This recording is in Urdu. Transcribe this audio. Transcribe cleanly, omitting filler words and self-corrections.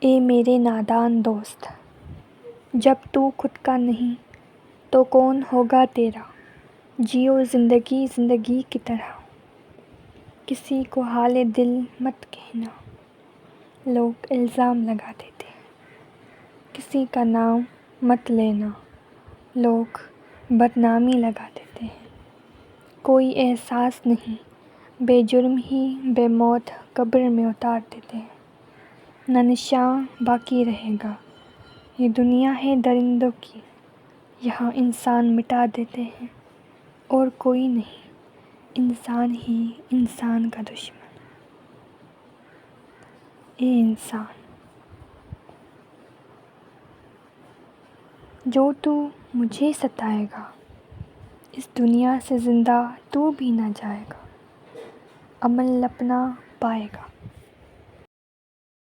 اے میرے نادان دوست، جب تو خود کا نہیں تو کون ہوگا تیرا؟ جیو زندگی زندگی کی طرح، کسی کو حال دل مت کہنا، لوگ الزام لگا دیتے ہیں۔ کسی کا نام مت لینا، لوگ بدنامی لگا دیتے ہیں۔ کوئی احساس نہیں، بے جرم ہی بے موت قبر میں اتار دیتے ہیں۔ نہ نشاں باقی رہے گا، یہ دنیا ہے درندوں کی، یہاں انسان مٹا دیتے ہیں اور کوئی نہیں، انسان ہی انسان کا دشمن۔ اے انسان، جو تو مجھے ستائے گا، اس دنیا سے زندہ تو بھی نہ جائے گا، امل اپنا پائے گا۔